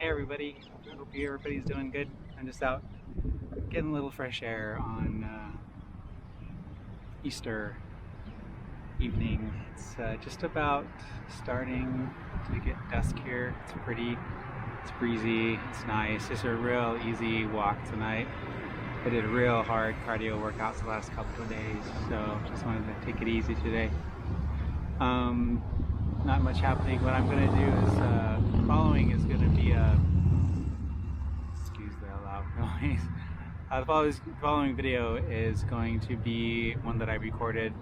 Hey everybody, hope everybody's doing good. I'm just out getting a little fresh air on Easter evening. It's just about starting to get dusk here. It's pretty, it's breezy, it's nice. Just a real easy walk tonight. I did a real hard cardio workouts the last couple of days, so just wanted to take it easy today. Um, Not much happening. What I'm going to do is following is going to be a excuse the loud noise. The following video is going to be one that I recorded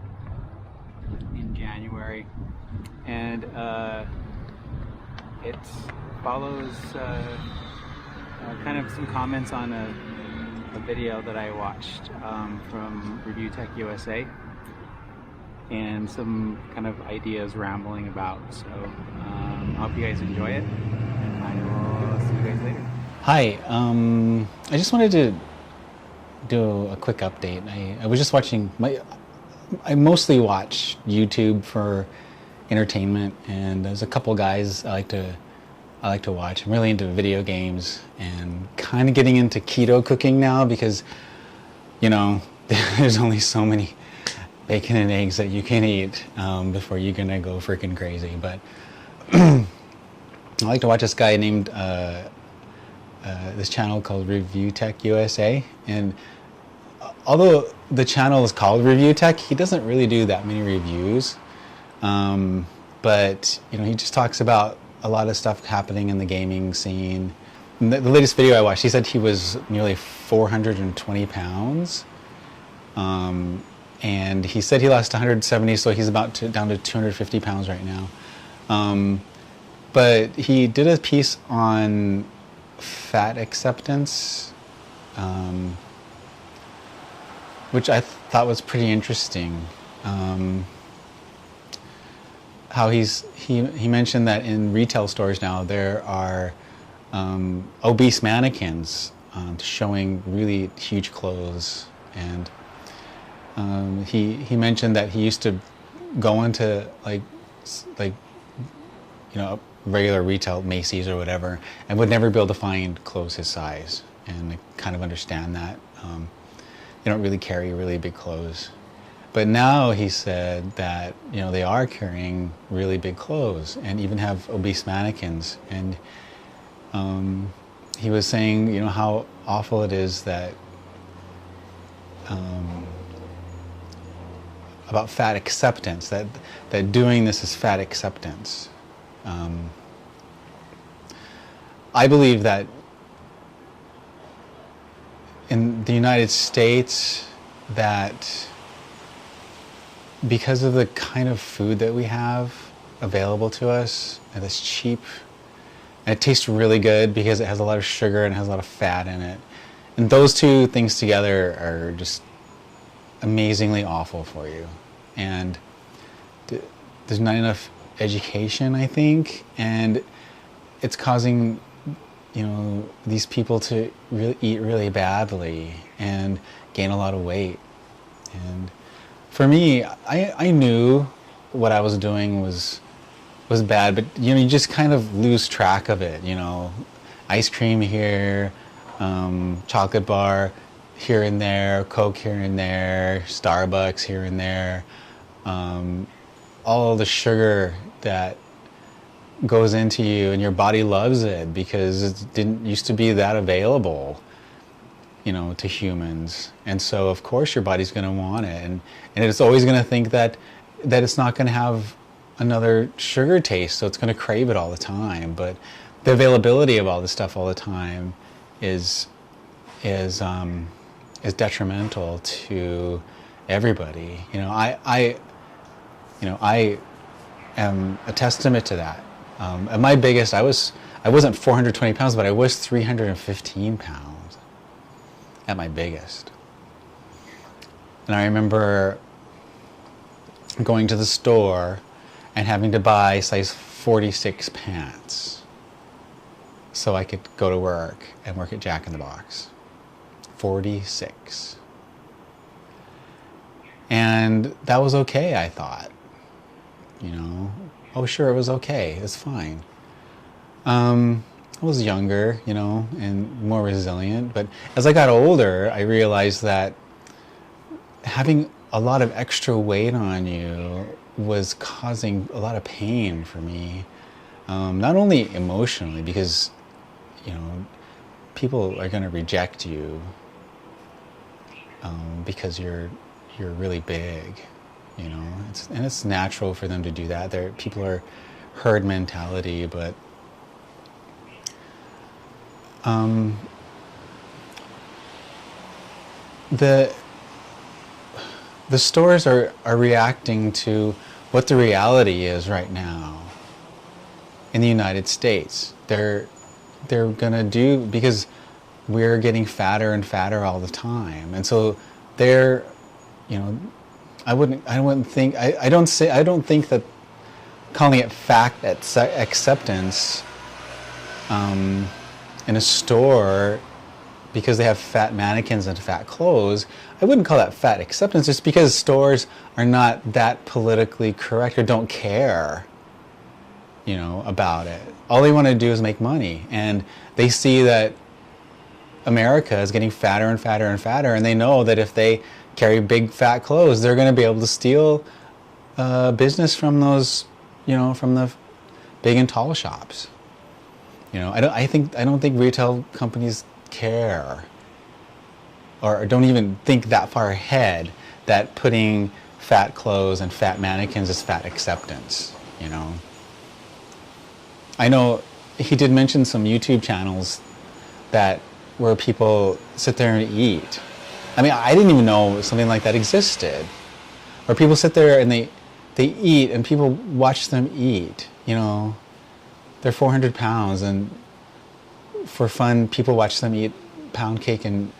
in January, and it follows kind of some comments on a video that I watched from Review Tech USA, and some kind of ideas rambling about. So I hope you guys enjoy it, and I will see you guys later. Hi, I just wanted to do a quick update. I was just watching I mostly watch YouTube for entertainment, and there's a couple guys I like to watch. I'm really into video games and kind of getting into keto cooking now because, you know, there's only so many bacon and eggs that you can eat before you're gonna go freaking crazy. But I like to watch this guy named this channel called Review Tech USA, and although the channel is called Review Tech, he doesn't really do that many reviews. But you know, he just talks about a lot of stuff happening in the gaming scene. The latest video I watched, he said he was nearly 420 pounds. And he said he lost 170, so he's down to 250 pounds right now. But he did a piece on fat acceptance, which I thought was pretty interesting. How he mentioned that in retail stores now there are obese mannequins showing really huge clothes, and he mentioned that he used to go into like you know, regular retail, Macy's or whatever, and would never be able to find clothes his size. And I kind of understand that. They don't really carry really big clothes. But now he said that, you know, they are carrying really big clothes and even have obese mannequins. And he was saying, you know, how awful it is that about fat acceptance, that doing this is fat acceptance. I believe that in the United States, that because of the kind of food that we have available to us, and it's cheap, and it tastes really good because it has a lot of sugar and has a lot of fat in it, and those two things together are just amazingly awful for you. And there's not enough education, I think, and it's causing, you know, these people to really eat really badly and gain a lot of weight. And for me, I knew what I was doing was bad, but you know, you just kind of lose track of it. You know, ice cream here, chocolate bar here and there, Coke here and there, Starbucks here and there, all the sugar that goes into you, and your body loves it because it didn't used to be that available, you know, to humans. And so of course your body's going to want it, and it's always going to think that it's not going to have another sugar taste, so it's going to crave it all the time. But the availability of all this stuff all the time is detrimental to everybody. You know, I am a testament to that. At my biggest, I wasn't 420 pounds, but I was 315 pounds at my biggest. And I remember going to the store and having to buy size 46 pants so I could go to work and work at Jack in the Box. 46. And that was okay, I thought. You know, oh sure, it was okay, it's fine. I was younger, you know, and more resilient. But as I got older, I realized that having a lot of extra weight on you was causing a lot of pain for me. Not only emotionally, because, you know, people are going to reject you because you're really big, you know. It's natural for them to do that. People are herd mentality, but the stores are reacting to what the reality is right now in the United States. They're gonna do, because we're getting fatter and fatter all the time, and so they're, you know, I don't think that calling it fat acceptance in a store because they have fat mannequins and fat clothes, I wouldn't call that fat acceptance, just because stores are not that politically correct or don't care, you know, about it. All they want to do is make money, and they see that America is getting fatter and fatter and fatter, and they know that if they carry big fat clothes, they're going to be able to steal business from those, you know, from the big and tall shops. You know, I don't think retail companies care, or don't even think that far ahead, that putting fat clothes and fat mannequins is fat acceptance, you know. I know he did mention some YouTube channels where people sit there and eat. I mean, I didn't even know something like that existed. Where people sit there and they eat, and people watch them eat, you know. They're 400 pounds, and for fun, people watch them eat pound cake and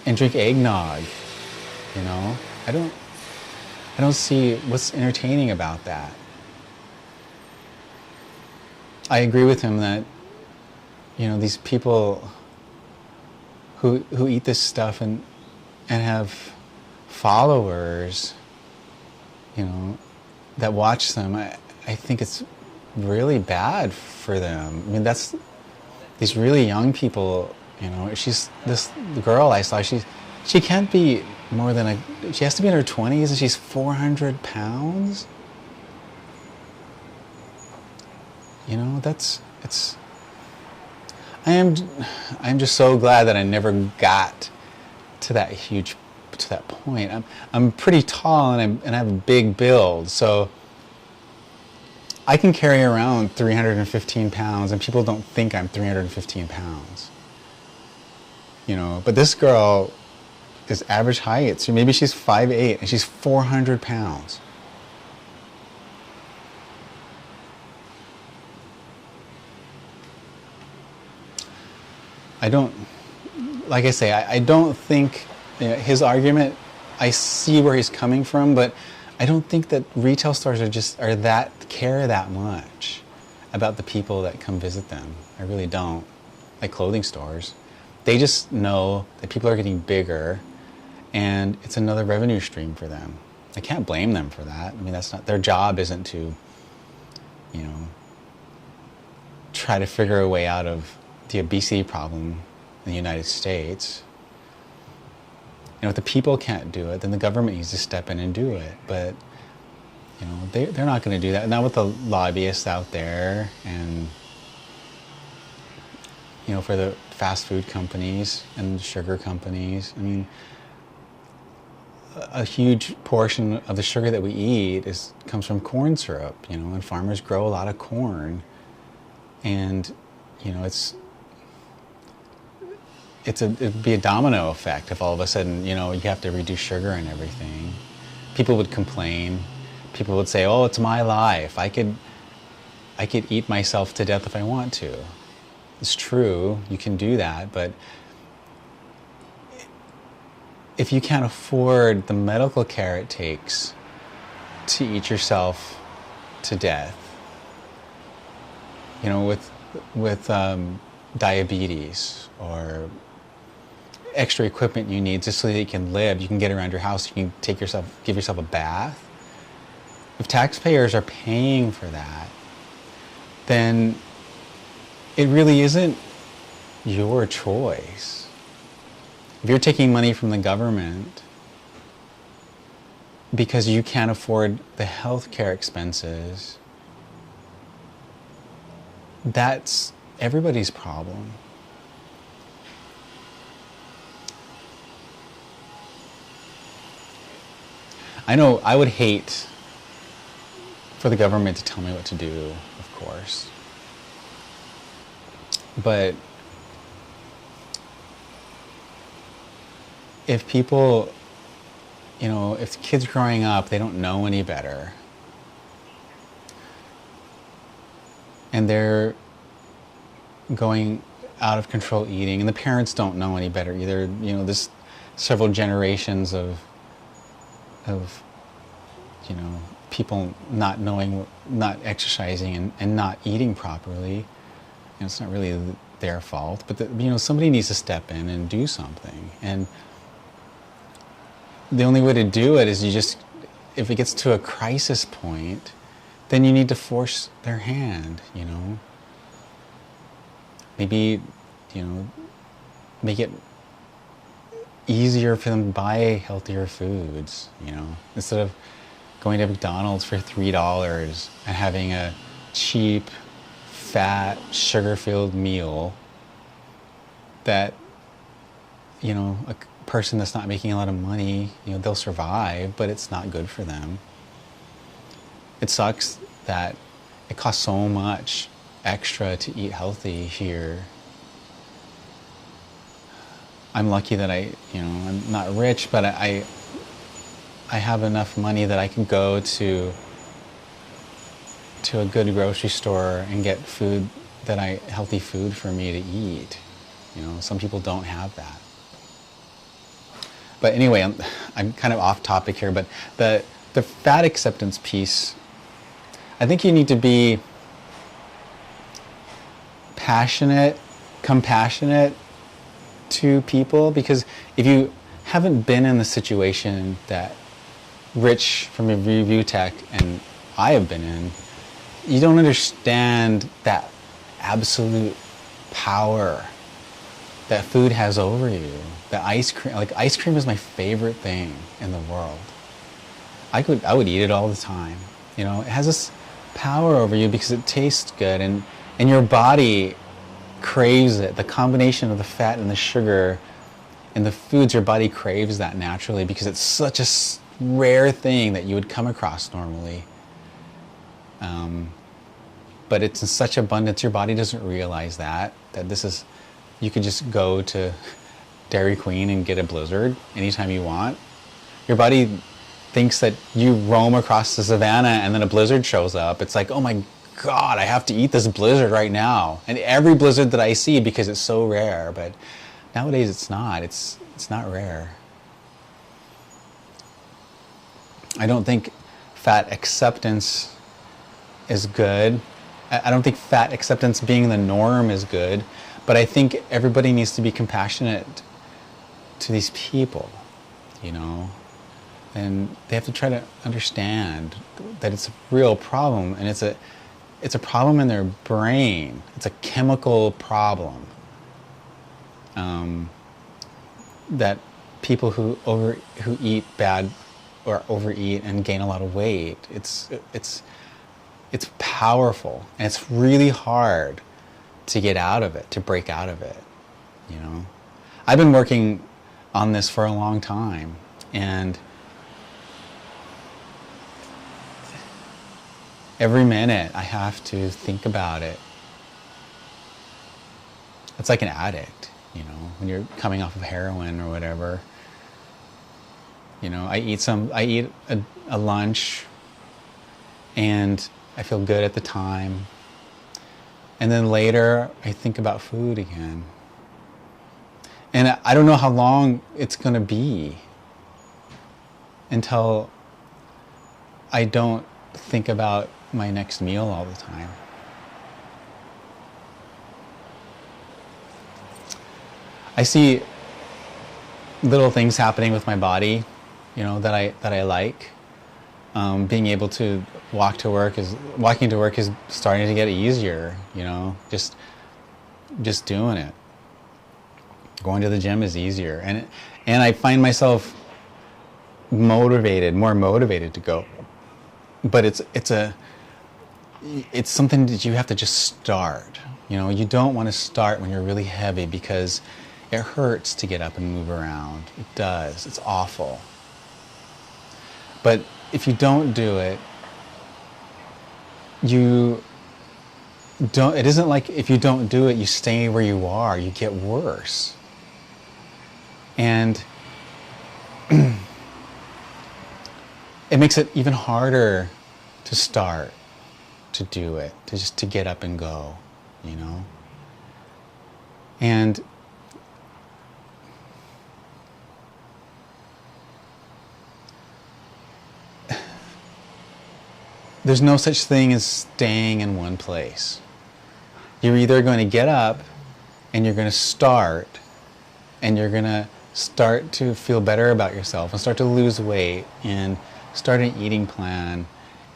drink eggnog, you know. I don't see what's entertaining about that. I agree with him that, you know, these people who eat this stuff and have followers, you know, that watch them, I think it's really bad for them. I mean, that's these really young people, you know. The girl I saw, she can't be more than she has to be in her 20s, and she's 400 pounds. You know, I'm just so glad that I never got to that point. I'm pretty tall, and I have a big build, so I can carry around 315 pounds, and people don't think I'm 315 pounds. You know, but this girl is average height, so maybe she's 5'8", and she's 400 pounds. Like I say, I don't think, you know, his argument, I see where he's coming from, but I don't think that retail stores care that much about the people that come visit them. I really don't. Like clothing stores, they just know that people are getting bigger, and it's another revenue stream for them. I can't blame them for that. I mean, that's not their job. Isn't to, you know, try to figure a way out of the obesity problem in the United States. You know, if the people can't do it, then the government needs to step in and do it. But, you know, they're not going to do that. Not with the lobbyists out there, and, you know, for the fast food companies and sugar companies. I mean, a huge portion of the sugar that we eat comes from corn syrup, you know, and farmers grow a lot of corn. And, you know, it'd be a domino effect if all of a sudden, you know, you have to reduce sugar and everything. People would complain. People would say, "Oh, it's my life. I could eat myself to death if I want to." It's true, you can do that, but if you can't afford the medical care it takes to eat yourself to death, you know, with diabetes, or extra equipment you need just so that you can live, you can get around your house, you can give yourself a bath. If taxpayers are paying for that, then it really isn't your choice. If you're taking money from the government because you can't afford the healthcare expenses, that's everybody's problem. I know I would hate for the government to tell me what to do, of course. But if people, if kids growing up, they don't know any better, and they're going out of control eating, and the parents don't know any better either, this several generations of people not knowing, not exercising, and not eating properly. It's not really their fault, but somebody needs to step in and do something. And the only way to do it is if it gets to a crisis point, then you need to force their hand, Maybe, make it easier for them to buy healthier foods, instead of going to McDonald's for $3 and having a cheap, fat, sugar-filled meal that, a person that's not making a lot of money, they'll survive, but it's not good for them. It sucks that it costs so much extra to eat healthy here. I'm lucky that I'm not rich, but I have enough money that I can go to a good grocery store and get healthy food for me to eat. Some people don't have that. But anyway, I'm kind of off topic here, but the fat acceptance piece, I think you need to be passionate, compassionate to people, because if you haven't been in the situation that Rich from Review Tech and I have been in, you don't understand that absolute power that food has over you. The ice cream is my favorite thing in the world. I would eat it all the time. It has this power over you because it tastes good, and your body craves it. The combination of the fat and the sugar and the foods, your body craves that naturally because it's such a rare thing that you would come across normally. But it's in such abundance, your body doesn't realize that you could just go to Dairy Queen and get a Blizzard anytime you want. Your body thinks that you roam across the savannah and then a Blizzard shows up. It's like, oh my God, I have to eat this Blizzard right now. And every Blizzard that I see, because it's so rare, but nowadays it's not. It's not rare. I don't think fat acceptance is good. I don't think fat acceptance being the norm is good, but I think everybody needs to be compassionate to these people, and they have to try to understand that it's a real problem, and it's a problem in their brain. It's a chemical problem that people who eat bad or overeat and gain a lot of weight, it's powerful, and it's really hard to get out of it, to break out of it. I've been working on this for a long time, and every minute I have to think about it. It's like an addict, when you're coming off of heroin or whatever. I eat a lunch, and I feel good at the time. And then later, I think about food again. And I don't know how long it's going to be until I don't think about my next meal all the time. I see little things happening with my body, that I like. Being able to walking to work is starting to get easier. Just just doing it. Going to the gym is easier, and I find myself more motivated to go. But it's something that you have to just start. You know, you don't want to start when you're really heavy because it hurts to get up and move around. It does. It's awful. But if you don't do it, it isn't like if you don't do it, you stay where you are. You get worse. And it makes it even harder to start to do it, to get up and go, you know? And there's no such thing as staying in one place. You're either going to get up and you're going to start, and you're going to start to feel better about yourself and start to lose weight and start an eating plan,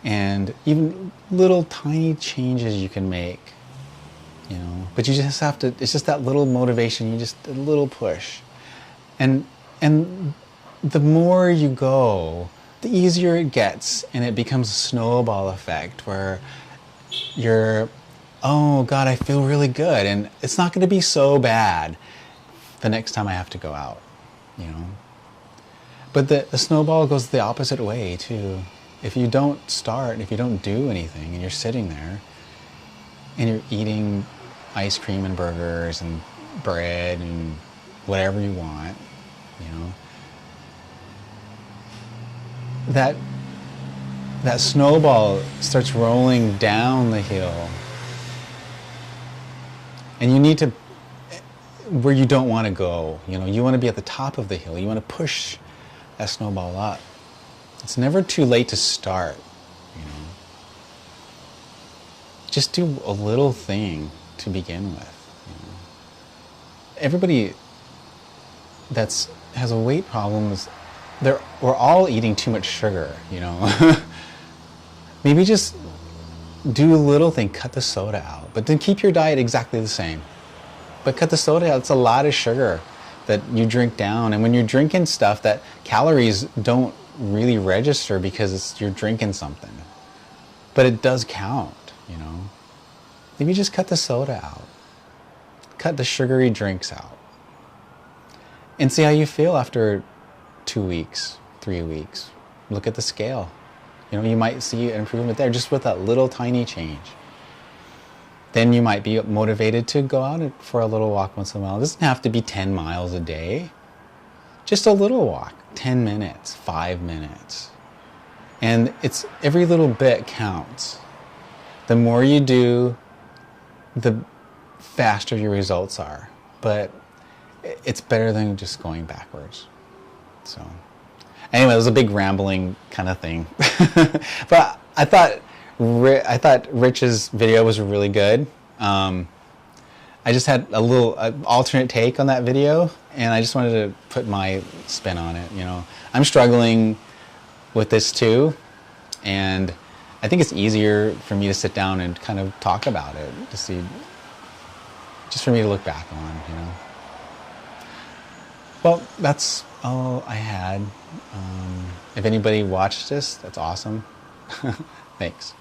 and even little tiny changes you can make, you know. But you just have to, it's just that little motivation, a little push. And the more you go, the easier it gets, and it becomes a snowball effect where you're, oh God, I feel really good, and it's not going to be so bad the next time I have to go out, you know. But the snowball goes the opposite way too. If you don't start, if you don't do anything, and you're sitting there and you're eating ice cream and burgers and bread and whatever you want, you know, that snowball starts rolling down the hill, and you need to, where you don't want to go, you know, you want to be at the top of the hill. You want to push that snowball up. It's never too late to start, you know. Just do a little thing to begin with, you know. Everybody has a weight problem is we're all eating too much sugar, you know. Maybe just do a little thing, cut the soda out, but then keep your diet exactly the same. But cut the soda out. It's a lot of sugar that you drink down, and when you're drinking stuff, that calories don't really register because you're drinking something. But it does count, you know. Maybe just cut the soda out. Cut the sugary drinks out. And see how you feel after 2 weeks, 3 weeks. Look at the scale. You know, you might see an improvement there just with that little tiny change. Then you might be motivated to go out for a little walk once in a while. It doesn't have to be 10 miles a day. Just a little walk, 10 minutes, 5 minutes. And it's every little bit counts. The more you do, the faster your results are. But it's better than just going backwards. So anyway, it was a big rambling kind of thing. But I thought Rich's video was really good. I just had a little alternate take on that video, and I just wanted to put my spin on it. You know, I'm struggling with this too, and I think it's easier for me to sit down and kind of talk about it, to see, just for me to look back on. You know. Well, that's all I had. If anybody watched this, that's awesome. Thanks.